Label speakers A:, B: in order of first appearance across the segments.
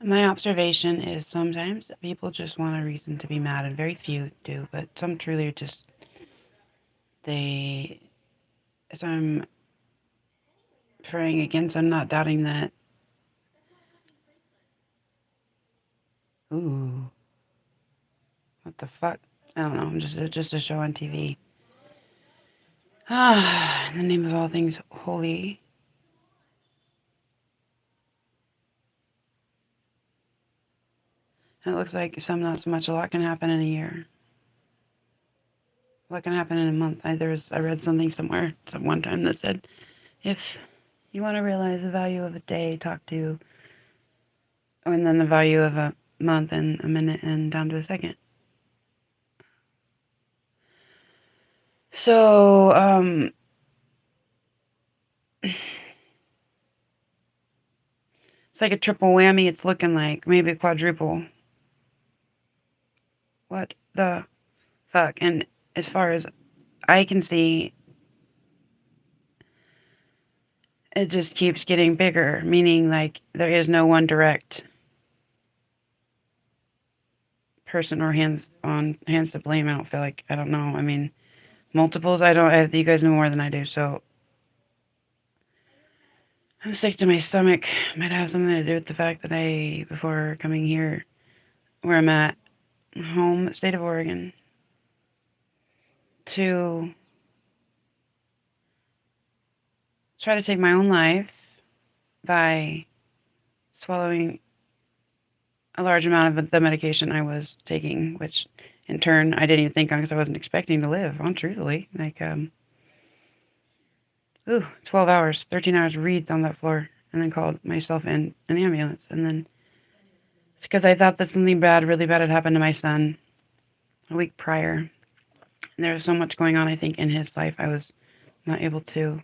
A: My observation is sometimes people just want a reason to be mad, and very few do, but some truly just, they, as I'm praying against, I'm not doubting that, ooh, what the fuck? I don't know, just a show on TV. In the name of all things holy. It looks like some, not so much. A lot can happen in a year. A lot can happen in a month. I read something somewhere one time that said, if you want to realize the value of a day, talk to, and then the value of a month and a minute and down to a second. So, it's like a triple whammy. It's looking like maybe a quadruple. What the fuck? And as far as I can see, it just keeps getting bigger, meaning like there is no one direct person or hands to blame. I don't feel like, I don't know. I mean, multiples. You guys know more than I do, so I'm sick to my stomach. Might have something to do with the fact that before coming here, where I'm at, home state of Oregon, to try to take my own life by swallowing a large amount of the medication I was taking, which in turn I didn't even think on because I wasn't expecting to live on, truthfully. Like, 12 hours, 13 hours reads on that floor, and then called myself in an ambulance. And then it's because I thought that something bad, really bad, had happened to my son a week prior. And there was so much going on, I think, in his life, I was not able to.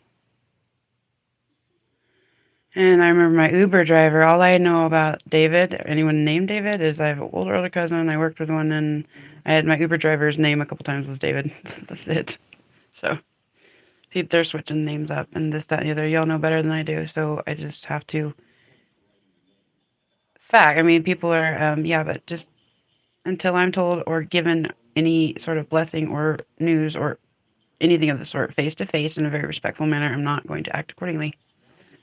A: And I remember my Uber driver, all I know about David, anyone named David, is I have an older cousin, I worked with one, and I had my Uber driver's name a couple times was David. That's it. So they're switching names up and this, that, and the other. Y'all know better than I do, so I just have to. Fact, I mean, people are, yeah, but just until I'm told or given any sort of blessing or news or anything of the sort, face to face in a very respectful manner, I'm not going to act accordingly.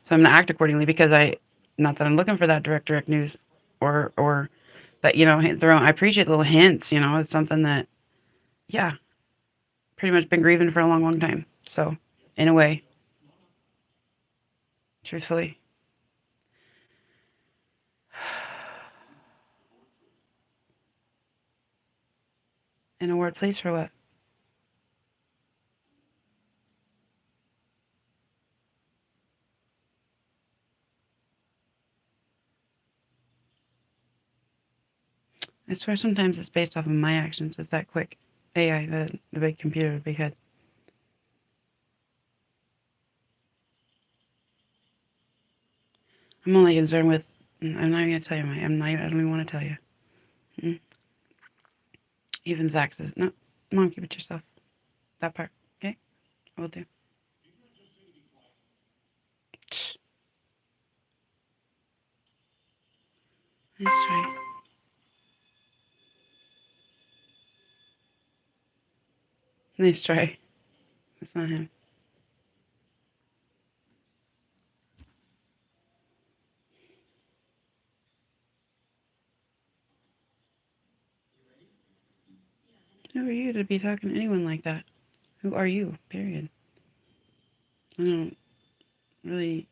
A: So I'm going to act accordingly because not that I'm looking for that direct news but, I appreciate little hints, it's something that, yeah, pretty much been grieving for a long, long time. So, in a way, truthfully. In a word, please, for what? I swear sometimes it's based off of my actions. It's that quick. AI, the big computer, the big head. I'm only concerned with. I'm not even gonna tell you I don't even want to tell you. Mm-mm. Even Zach says, no, Mom, keep it to yourself. That part, okay? I will do. Nice try. Nice try. That's not him. Who are you to be talking to anyone like that? Who are you? Period. I don't really.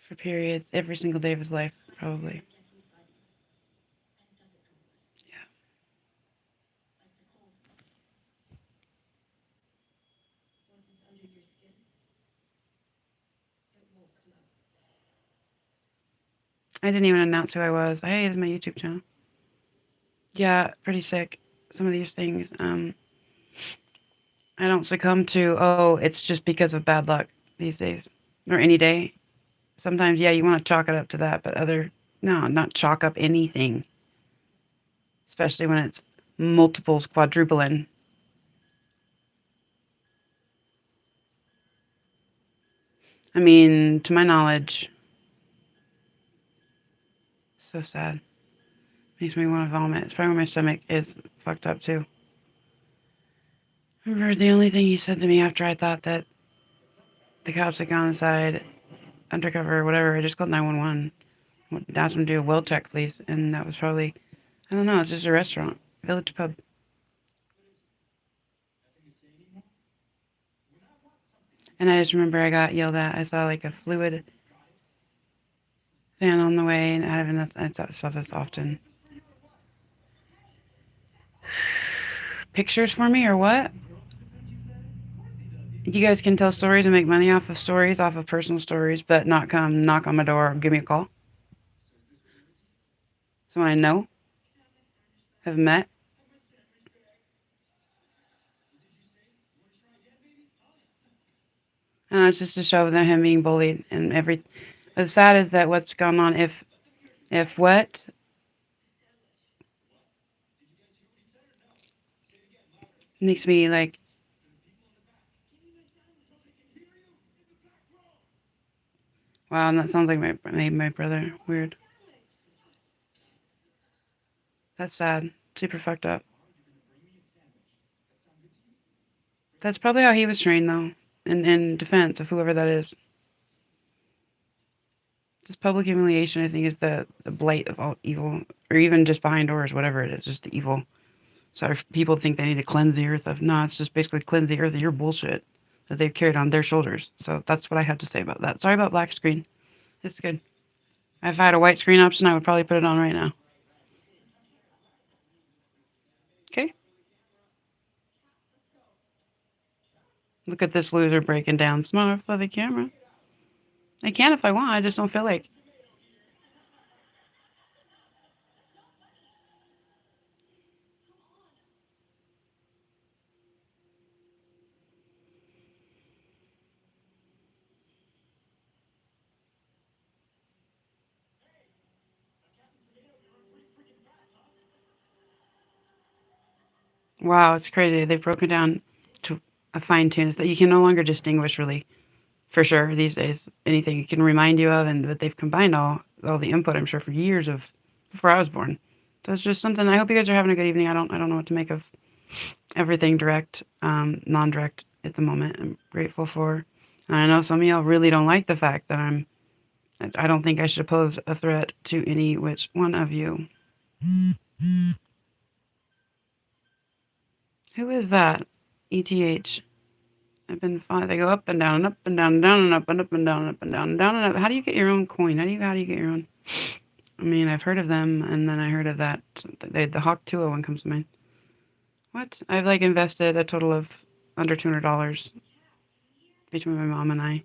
A: For periods, every single day of his life, probably. Yeah. I didn't even announce who I was. Hey, it's my YouTube channel. Yeah, pretty sick. Some of these things, I don't succumb to, oh, it's just because of bad luck these days. Or any day. Sometimes, yeah, you want to chalk it up to that, but no, not chalk up anything. Especially when it's multiples, quadrupling. I mean, to my knowledge, so sad. Makes me want to vomit. It's probably why my stomach is fucked up too. I remember the only thing he said to me after I thought that the cops had gone inside, undercover or whatever, I just called 911. Asked him to do a well check, please. And that was probably, I don't know, it's just a restaurant, village pub. And I just remember I got yelled at. I saw like a fluid fan on the way, and I saw this often. Pictures for me or what? You guys can tell stories and make money off of stories, off of personal stories, but not come knock on my door or give me a call. Someone I know, have met. And it's just to show that him being bullied and every. As sad as that, what's gone on? If what? Makes me like. Wow, and that sounds like my brother. Weird. That's sad. Super fucked up. That's probably how he was trained, though, in defense of whoever that is. Just public humiliation, I think, is the blight of all evil, or even just behind doors, whatever it is, just the evil. So if people think they need to cleanse the earth of, no, it's just basically cleanse the earth of your bullshit that they've carried on their shoulders. So that's what I have to say about that. Sorry about black screen. It's good. If I had a white screen option, I would probably put it on right now. Okay. Look at this loser breaking down. Smart for the camera. I can if I want. I just don't feel like. Wow, it's crazy. They've broken down to a fine tune so that you can no longer distinguish really, for sure, these days. Anything it can remind you of, and but they've combined all the input, I'm sure, for years of before I was born. So it's just something. I hope you guys are having a good evening. I don't know what to make of everything direct, non-direct at the moment. I'm grateful for. And I know some of y'all really don't like the fact that I don't think I should pose a threat to any which one of you. Who is that? ETH. I've been fine. They go up and down and up and down and down and up and up and down and up and down and down and up. How do you get your own coin? How do you get your own? I mean, I've heard of them, and then I heard of that. The Hawk 201 comes to mind. What? I've like invested a total of under $200 between my mom and I,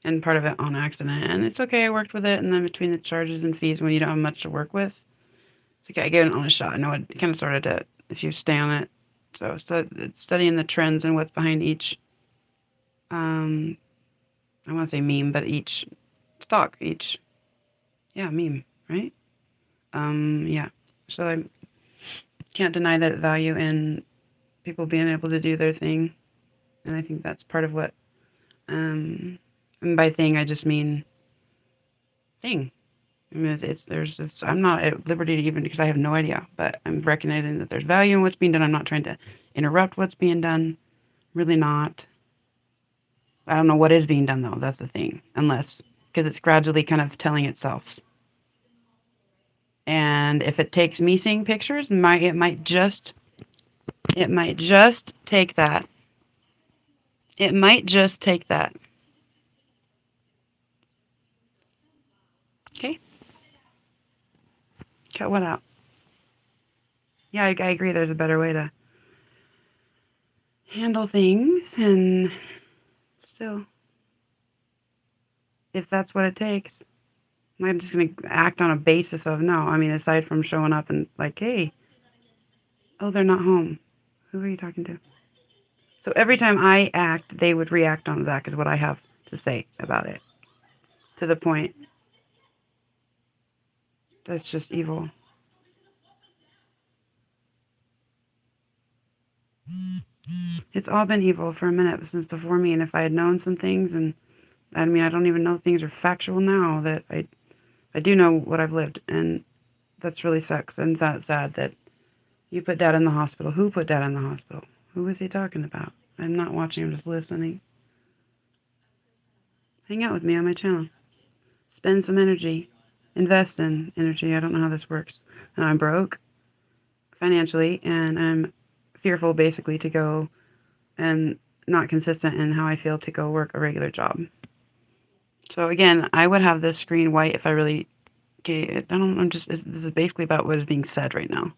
A: and part of it on accident. And it's okay. I worked with it, and then between the charges and fees, when you don't have much to work with, it's okay. I gave it an honest shot. I know it kind of started to if you stay on it. So studying the trends and what's behind each I want to say meme, but each stock, meme, right? Yeah. So I can't deny that value in people being able to do their thing, and I think that's part of what. And by thing, I just mean thing. I mean, there's this. I'm not at liberty to even because I have no idea, but I'm recognizing that there's value in what's being done. I'm not trying to interrupt what's being done. Really not. I don't know what is being done though. That's the thing. Unless because it's gradually kind of telling itself. And if it takes me seeing pictures, it might just take that. It might just take that. Okay. Cut one out. Yeah, I agree. There's a better way to handle things, and still, if that's what it takes, I'm just gonna act on a basis of no. I mean, aside from showing up and like, hey, oh, they're not home. Who are you talking to? So every time I act, they would react on Zach, is what I have to say about it. To the point that's just evil. It's all been evil for a minute since before me, and if I had known some things, and I mean, I don't even know things are factual now, that I do know what I've lived, and that's really sucks, and it's sad that you put Dad in the hospital. Who put Dad in the hospital? Who was he talking about? I'm not watching, I'm just listening. Hang out with me on my channel. Spend some energy. Invest in energy. I don't know how this works. And I'm broke financially, and I'm fearful basically to go and not consistent in how I feel to go work a regular job. So again, I would have this screen white if I really, okay, this is basically about what is being said right now.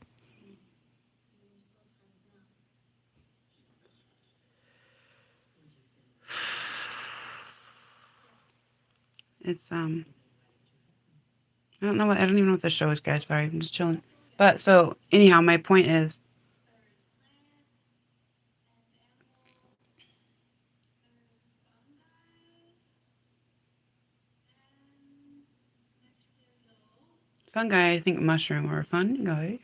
A: It's, I don't even know what the show is, guys. Sorry, I'm just chilling. But so anyhow, my point is, fungi, I think mushroom or fungi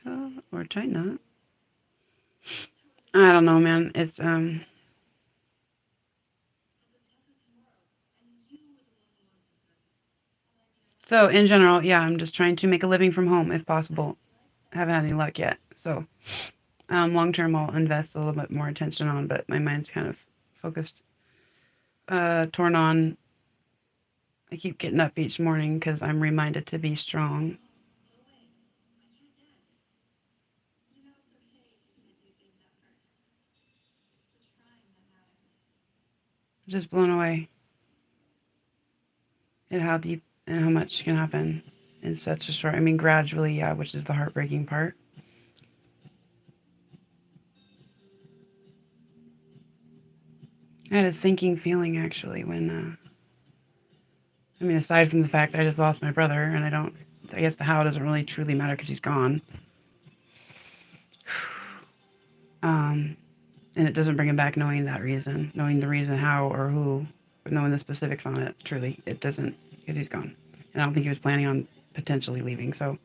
A: or China. I don't know, man. It's so in general, yeah, I'm just trying to make a living from home if possible. I haven't had any luck yet. So long term, I'll invest a little bit more attention on, but my mind's kind of focused, torn on. I keep getting up each morning because I'm reminded to be strong. Just blown away at how deep and how much can happen in such a short. I mean, gradually, yeah, which is the heartbreaking part. I had a sinking feeling actually when, I mean, aside from the fact I just lost my brother, and I guess the how doesn't really truly matter because he's gone. And it doesn't bring him back knowing that reason, knowing the reason how or who, but knowing the specifics on it. Truly, it doesn't, because he's gone. And I don't think he was planning on potentially leaving. So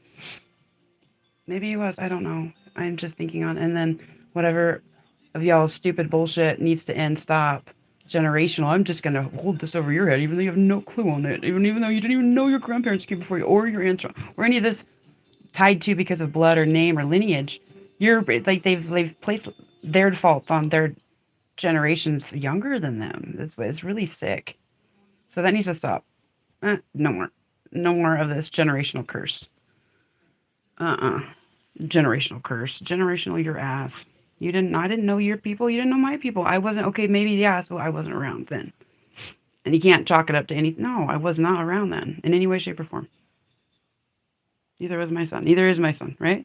A: maybe he was. I don't know. I'm just thinking on, and then whatever of y'all's stupid bullshit needs to end. Stop. Generational. I'm just gonna hold this over your head, even though you have no clue on it. Even though you didn't even know your grandparents came before you, or your aunts, or any of this tied to because of blood or name or lineage. You're like they've placed their defaults on their generations younger than them. This way, it's really sick. So that needs to stop. No more. No more of this generational curse. Uh-uh. Generational curse. Generational your ass. I didn't know your people. You didn't know my people. I wasn't, okay, maybe, yeah, so I wasn't around then. And you can't chalk it up to anything. No, I was not around then in any way, shape, or form. Neither was my son. Neither is my son, right?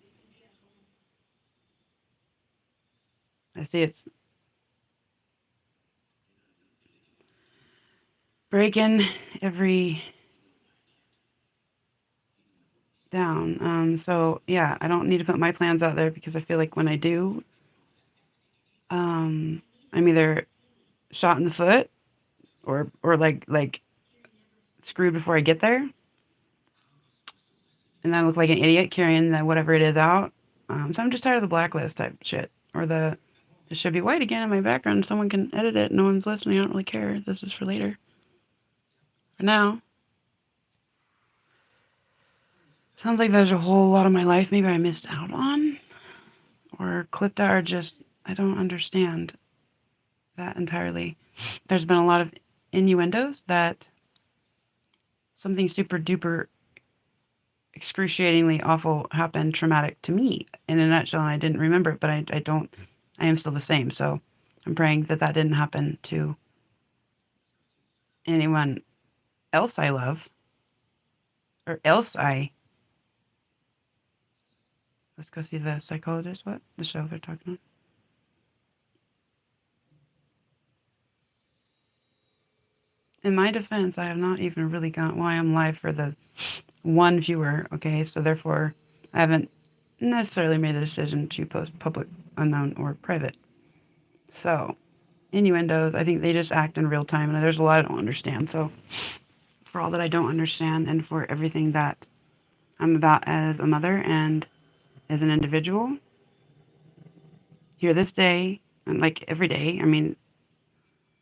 A: I see it's breaking every down. So yeah, I don't need to put my plans out there because I feel like when I do, I'm either shot in the foot or like screwed before I get there, and I look like an idiot carrying that whatever it is out. So I'm just tired of the blacklist type shit or the it should be white again in my background. Someone can edit it. No one's listening. I don't really care. This is for later. For now, sounds like there's a whole lot of my life maybe I missed out on or clipped out or just I don't understand that entirely. There's been a lot of innuendos that something super duper excruciatingly awful happened, traumatic to me in a nutshell, and I didn't remember it, but I am still the same. So I'm praying that that didn't happen to anyone else I love or else let's go see the psychologist. What? The show they're talking about. In my defense, I have not even really gone, well, I am live for the one viewer, okay? So therefore, I haven't necessarily made the decision to post public, unknown, or private. So, innuendos, I think they just act in real time, and there's a lot I don't understand. So, for all that I don't understand, and for everything that I'm about as a mother and as an individual, here this day, And like every day, I mean,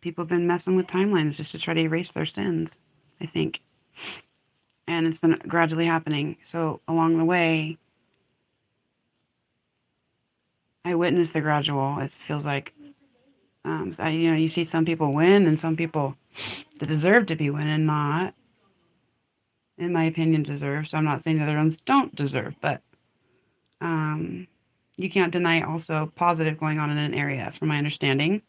A: people have been messing with timelines just to try to erase their sins, I think. And it's been gradually happening. So along the way, I witnessed the gradual. It feels like, you see some people win and some people that deserve to be winning, not, in my opinion, deserve. So I'm not saying the other ones don't deserve, but you can't deny also positive going on in an area, from my understanding.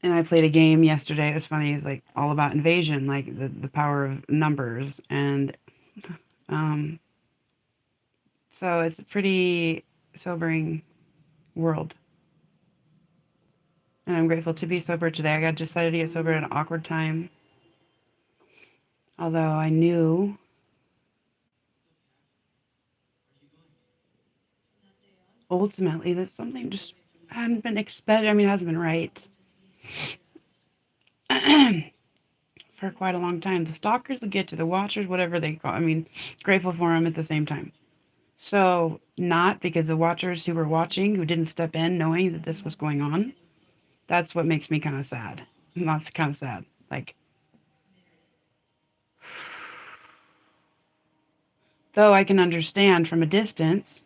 A: And I played a game yesterday. It was funny. It's like all about invasion, like the power of numbers, and um, so it's a pretty sobering world. And I'm grateful to be sober today. I got decided to get sober at an awkward time, although I knew ultimately that something just hadn't been expected. I mean, it hasn't been right for quite a long time. The stalkers will get to the watchers, whatever they call. I mean, grateful for them at the same time. So not because the watchers who were watching, who didn't step in, knowing that this was going on. That's what makes me kind of sad. And that's kind of sad. Like, though I can understand from a distance,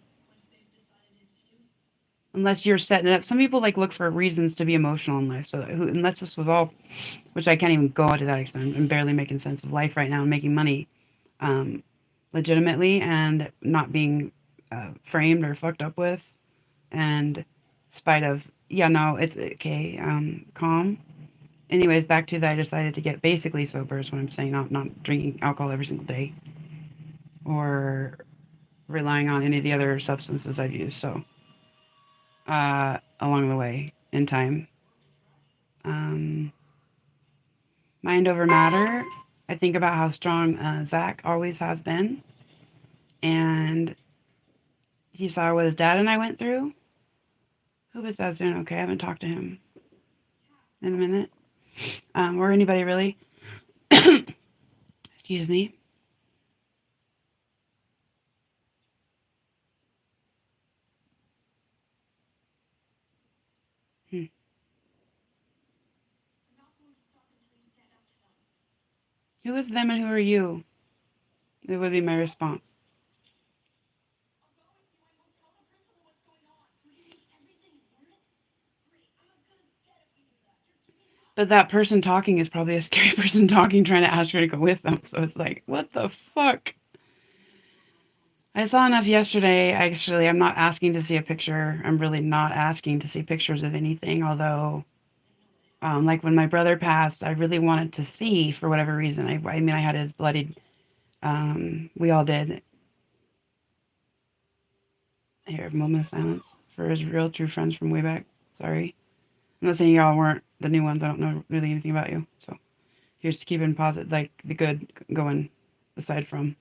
A: unless you're setting it up. Some people like look for reasons to be emotional in life. So unless this was all, which I can't even go to that extent. I'm barely making sense of life right now and making money, legitimately, and not being framed or fucked up with. And spite of, yeah, no, it's okay. Calm. Anyways, back to that. I decided to get basically sober is what I'm saying. Not drinking alcohol every single day, or relying on any of the other substances I've used. So along the way in time. Um, Mind over matter. I think about how strong Zach always has been. And he saw what his dad and I went through. Hope his dad's doing okay. I haven't talked to him in a minute. Or anybody really. Excuse me. Hmm. Who is them and who are you? It would be my response. But that person talking is probably a scary person talking, trying to ask her to go with them. So it's like, what the fuck? I saw enough yesterday. Actually, I'm not asking to see a picture. I'm really not asking to see pictures of anything. Although, like when my brother passed, I really wanted to see for whatever reason. I mean, I had his bloodied. We all did. Here, moment of silence for his real true friends from way back. Sorry, I'm not saying y'all weren't the new ones. I don't know really anything about you. So here's keeping positive, like the good going. Aside from,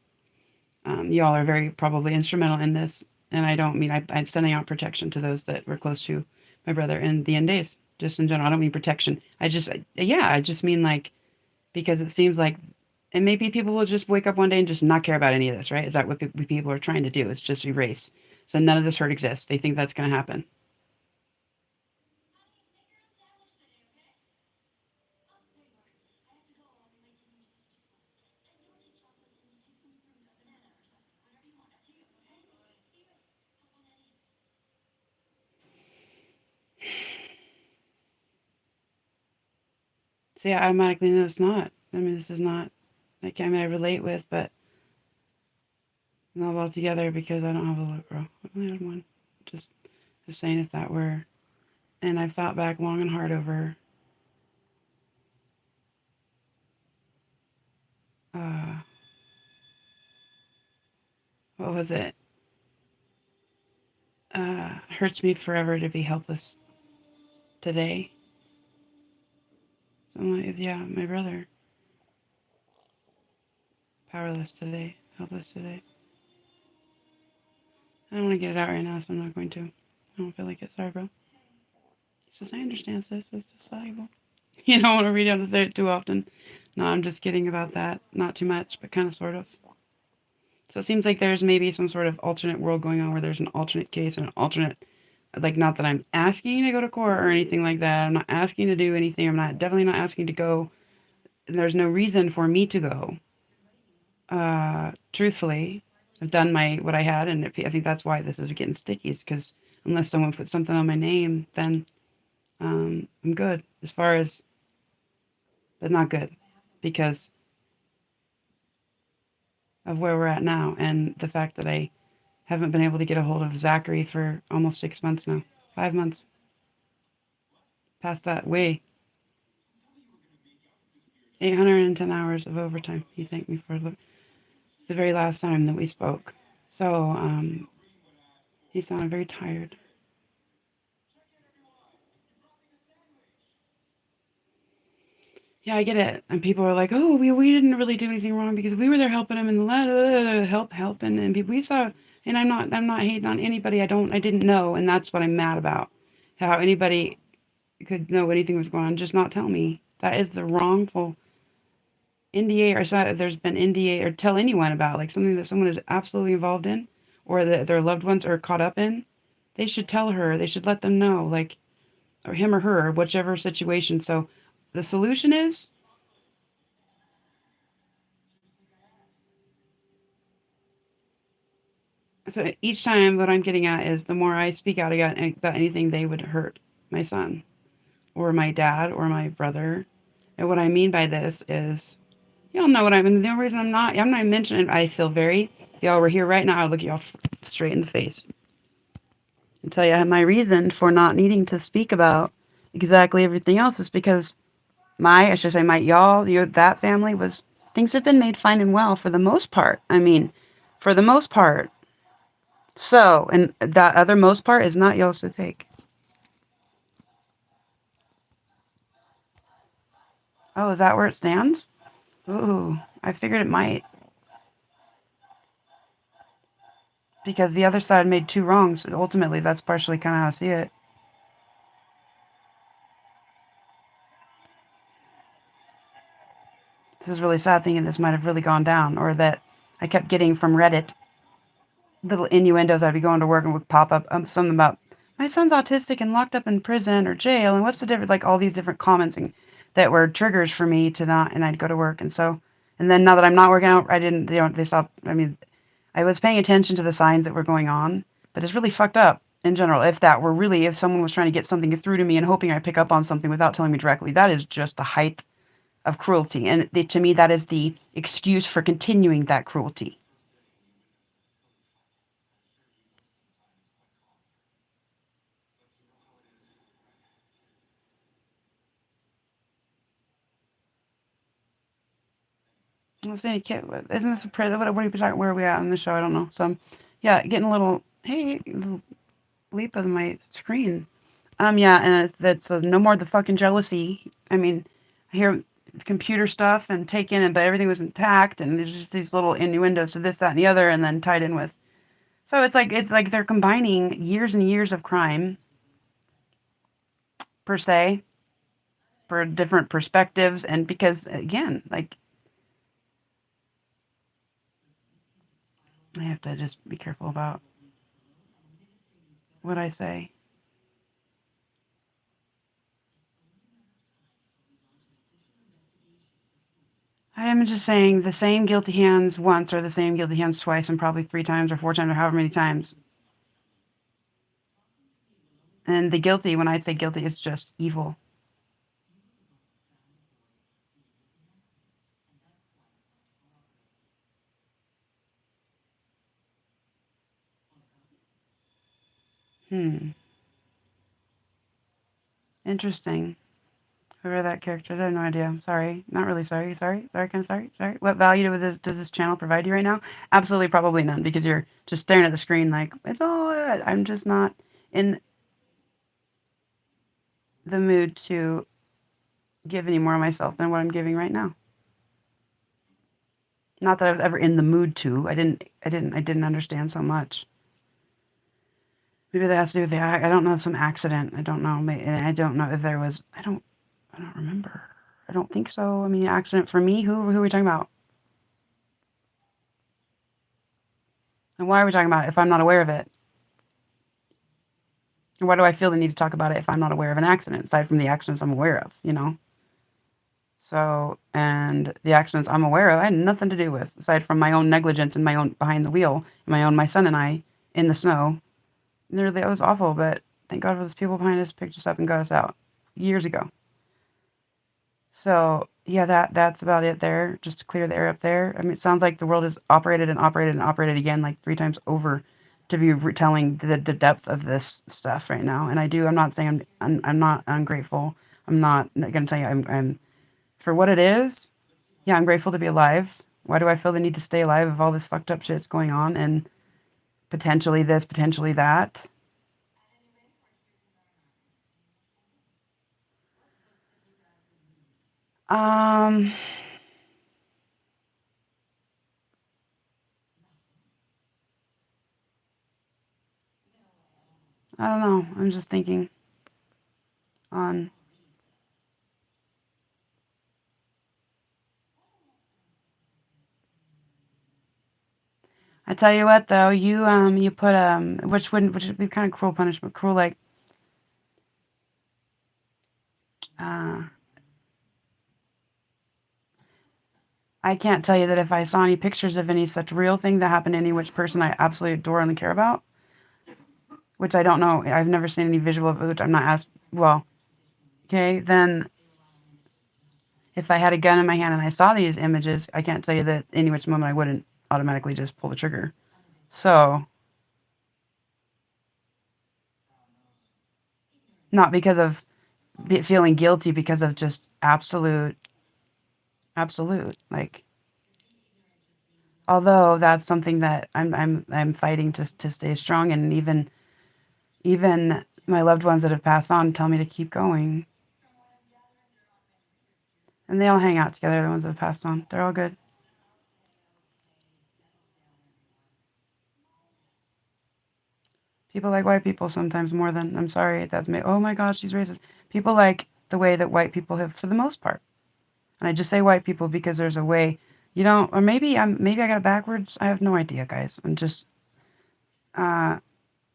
A: y'all are very probably instrumental in this, and I don't mean I'm sending out protection to those that were close to my brother in the end days. Just in general, I don't mean protection. I just mean like, because it seems like, and maybe people will just wake up one day and just not care about any of this, right? Is that what people are trying to do? It's just erase. So none of this hurt exists. They think that's going to happen. See, I automatically know it's not. I mean, this is not, like, I mean, I relate with, but not all together because I don't have a little girl. I only had one. Just, just saying if that were, and I've thought back long and hard over, uh, what was it? Hurts me forever to be helpless today. So I'm like, yeah, my brother. Powerless today. Helpless today. I don't want to get it out right now, so I'm not going to. I don't feel like it. Sorry, bro. It's just, I understand, sis. It's just valuable. You don't want to read out to say it too often. No, I'm just kidding about that. Not too much, but kind of, sort of. So it seems like there's maybe some sort of alternate world going on where there's an alternate case and an alternate Like, not that I'm asking to go to court or anything like that. I'm not asking to do anything. I'm not definitely not asking to go. And there's no reason for me to go. Truthfully, I've done what I had, and I think that's why this is getting sticky. Is because unless someone puts something on my name, then I'm good. As far as, but not good, because of where we're at now, and the fact that I haven't been able to get a hold of Zachary for almost 6 months now, 5 months, past that, way 810 hours of overtime. He thanked me for the very last time that we spoke. So he sounded very tired. Yeah, I get it. And people are like, "Oh, we didn't really do anything wrong because we were there helping him in the helping." And we saw. And I'm not hating on anybody. I didn't know, and that's what I'm mad about. How anybody could know anything was going on, just not tell me. That is the wrongful NDA, or there's been NDA, or tell anyone about, like, something that someone is absolutely involved in, or that their loved ones are caught up in. They should tell her. They should let them know, like, or him or her, whichever situation. So the solution is, so each time what I'm getting at is, the more I speak out about anything they would hurt my son or my dad or my brother. And what I mean by this is, y'all know what I mean. The only reason I'm not mentioning, I feel very, if y'all were here right now, I'd look y'all straight in the face and tell you I have my reason for not needing to speak about exactly everything else is because I should say that family was, things have been made fine and well for the most part. I mean, for the most part. So, and that other most part is not yours to take. Oh, is that where it stands? Ooh, I figured it might. Because the other side made two wrongs. Ultimately, that's partially kind of how I see it. This is really sad thinking this might have really gone down, or that I kept getting from Reddit little innuendos. I'd be going to work and would pop up something about my son's autistic and locked up in prison or jail, and what's the difference? Like all these different comments that were triggers for me to not, and I'd go to work. And so, and then now that I'm not working out, I didn't, they stopped. I mean, I was paying attention to the signs that were going on, but it's really fucked up in general. If someone was trying to get something through to me and hoping I pick up on something without telling me directly, that is just the height of cruelty. And to me, that is the excuse for continuing that cruelty. I was saying, isn't this a prison? What are we talking? Where are we at on the show? I don't know. So, yeah, getting a little, hey, little bleep of my screen. Yeah, and that's no more the fucking jealousy. I mean, I hear computer stuff and taken, but everything was intact, and there's just these little innuendos to this, that, and the other, and then tied in with. So it's like they're combining years and years of crime, per se, for different perspectives, and because again, like, I have to just be careful about what I say. I am just saying the same guilty hands once or the same guilty hands twice and probably 3 times or 4 times or however many times. And the guilty, when I say guilty, it's just evil. Hmm. Interesting. Whoever that character is, I have no idea. I'm sorry. Not really sorry. Sorry. Sorry. Kind of sorry. Sorry. What value does this channel provide you right now? Absolutely, probably none, because you're just staring at the screen like, it's all good. I'm just not in the mood to give any more of myself than what I'm giving right now. Not that I was ever in the mood to. I didn't understand so much. Maybe that has to do with I don't know, some accident. I don't know. I don't know if there was. I don't remember. I don't think so. I mean, accident for me. Who are we talking about? And why are we talking about it if I'm not aware of it? Why do I feel the need to talk about it if I'm not aware of an accident, aside from the accidents I'm aware of, you know? So, and the accidents I'm aware of, I had nothing to do with, aside from my own negligence and my own behind the wheel, my son and I in the snow. Literally, it was awful, but thank God for those people behind us picked us up and got us out years ago. So, yeah, that's about it there, just to clear the air up there. I mean, it sounds like the world has operated and operated and operated again like 3 times over to be retelling the depth of this stuff right now. And I'm not saying I'm not ungrateful. I'm not gonna tell you I'm for what it is. Yeah, I'm grateful to be alive. Why do I feel the need to stay alive if all this fucked up shit's going on and potentially this, potentially that? Um, I don't know. I'm just thinking on. I tell you what though, you put which would be kind of cruel punishment, cruel like uh I can't tell you that if I saw any pictures of any such real thing that happened to any which person I absolutely adore and care about, which I don't know, I've never seen any visual of it, which I'm not asked. Well, okay, then if I had a gun in my hand and I saw these images, I can't tell you that any which moment I wouldn't automatically just pull the trigger. So, not because of feeling guilty, because of just absolute. Like, although that's something that I'm fighting to stay strong, and even my loved ones that have passed on tell me to keep going, and they all hang out together. The ones that have passed on, they're all good. People like white people sometimes more than, I'm sorry, that's me. Oh my gosh, she's racist. People like the way that white people have for the most part. And I just say white people because there's a way, you know, or maybe I got it backwards. I have no idea, guys. I'm just uh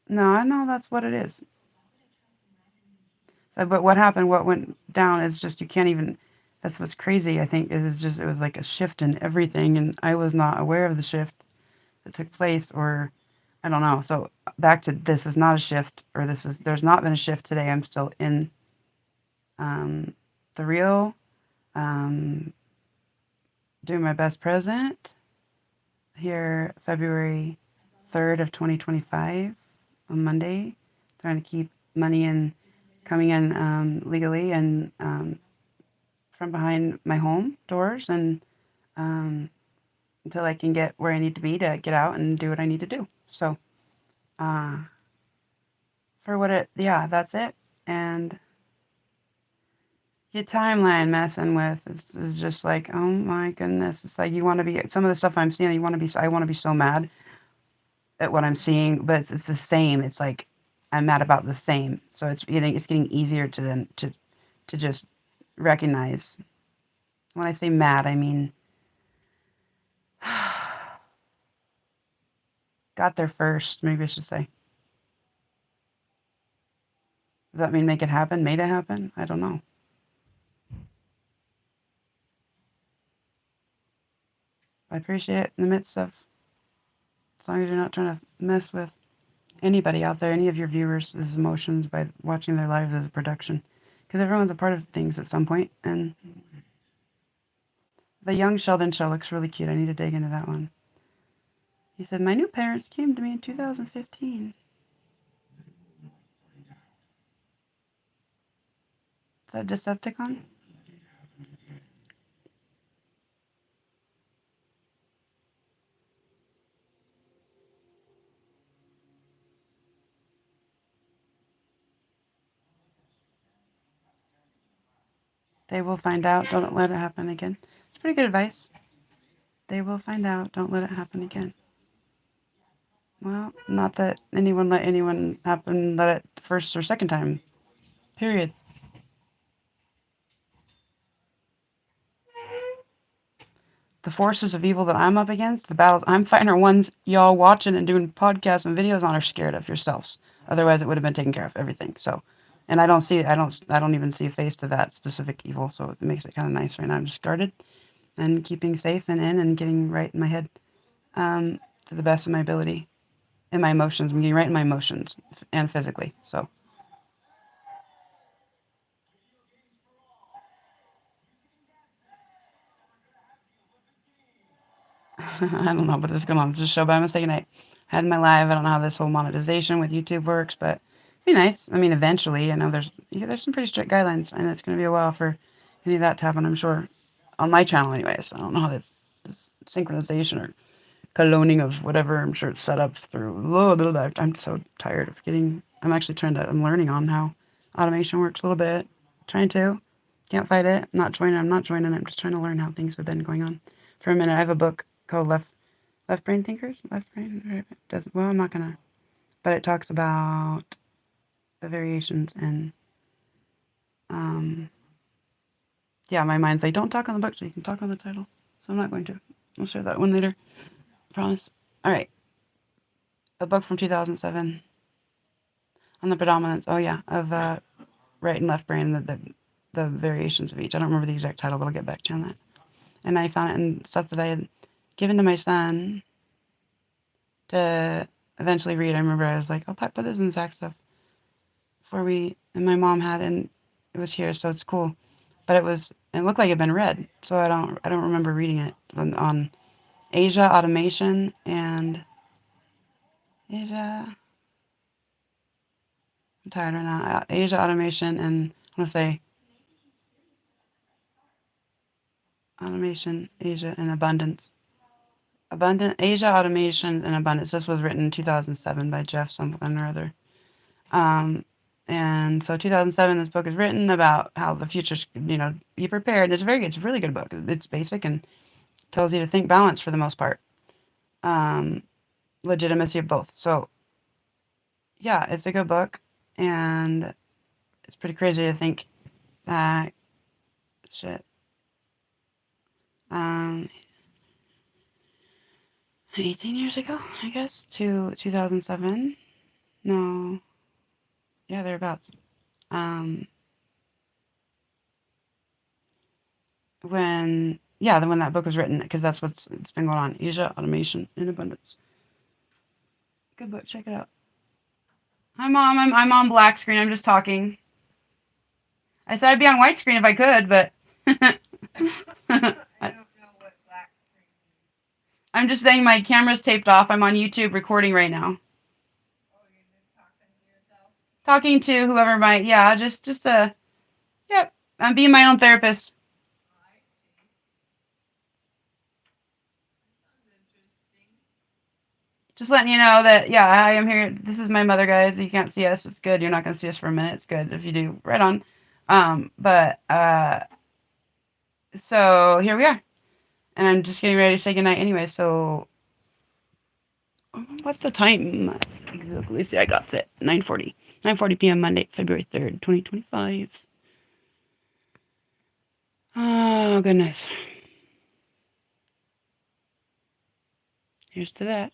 A: no, I know that's what it is. But what happened, what went down is just you can't even. That's what's crazy. I think is just it was like a shift in everything, and I was not aware of the shift that took place, or I don't know. So back to this is not a shift, or there's not been a shift today. I'm still in um, the real, um, doing my best present here, February 3rd of 2025 on Monday, trying to keep money in coming in legally and from behind my home doors and um, until I can get where I need to be to get out and do what I need to do. So, uh, yeah, that's it. And your timeline messing with is just like, oh my goodness. It's like you want to be, some of the stuff I'm seeing, I want to be so mad at what I'm seeing, but it's the same. It's like, I'm mad about the same. So it's getting easier to then, to just recognize. When I say mad, I mean, got there first, maybe I should say. Does that mean make it happen? Made it happen? I don't know. I appreciate it in the midst of, as long as you're not trying to mess with anybody out there, any of your viewers' emotions by watching their lives as a production. Because everyone's a part of things at some point. And the young Sheldon show looks really cute. I need to dig into that one. He said, my new parents came to me in 2015. Is that Decepticon? They will find out. Don't let it happen again. It's pretty good advice. They will find out. Don't let it happen again. Well, not that anyone let anyone happen, let it the first or second time. Period. The forces of evil that I'm up against, the battles I'm fighting, are ones y'all watching and doing podcasts and videos on are scared of yourselves. Otherwise, it would have been taken care of, everything. So, and I don't even see a face to that specific evil. So it makes it kind of nice right now. I'm just guarded and keeping safe and in and getting right in my head, to the best of my ability. In my emotions, I'm getting right in my emotions and physically. So. I don't know what is going on. It's just a show by mistake. And I had my live. I don't know how this whole monetization with YouTube works, but it'd be nice. I mean, eventually, I know there's some pretty strict guidelines, and it's going to be a while for any of that to happen, I'm sure, on my channel anyways. I don't know how this synchronization or cloning of whatever, I'm sure it's set up through. I'm so tired of I'm learning on how automation works a little bit. Trying to. Can't fight it. I'm not joining. I'm just trying to learn how things have been going on for a minute. I have a book called Left Brain Thinkers. Left Brain does well. I'm not gonna, but it talks about the variations and yeah. My mind's like, don't talk on the book, so you can talk on the title. So I'm not going to. I'll share that one later. I promise. All right. A book from 2007 on the predominance. Oh yeah, of right and left brain, the variations of each. I don't remember the exact title, but I'll get back to you on that. And I found it in stuff that I had given to my son to eventually read. I remember I was like, I'll put this in Zach stuff and my mom had, and it was here, so it's cool. But it looked like it had been read, so I don't remember reading it on Asia Automation and Asia. I'm tired right now. Asia Automation and I want to say Automation Asia and Abundance. Asia Automation and Abundance. This was written in 2007 by Jeff something or other. And so 2007, this book is written about how the future's, be prepared. It's a really good book. It's basic and tells you to think balance for the most part. Legitimacy of both. So yeah, it's a good book, and it's pretty crazy to think that 18 years ago, I guess, to 2007. No, yeah, thereabouts. Um, when that book was written, because that's it's been going on. Asia Automation in Abundance. Good book. Check it out. Hi, Mom. I'm on black screen. I'm just talking. I said I'd be on white screen if I could, but I'm just saying my camera's taped off. I'm on YouTube recording right now. Talking to whoever might, yeah, yep. I'm being my own therapist. Just letting you know that, yeah, I am here. This is my mother, guys. You can't see us. It's good. You're not going to see us for a minute. It's good if you do. Right on. So here we are. And I'm just getting ready to say goodnight anyway. So what's the time? Exactly. See, I got it. 9:40. 9:40 p.m. Monday, February 3rd, 2025. Oh, goodness. Here's to that.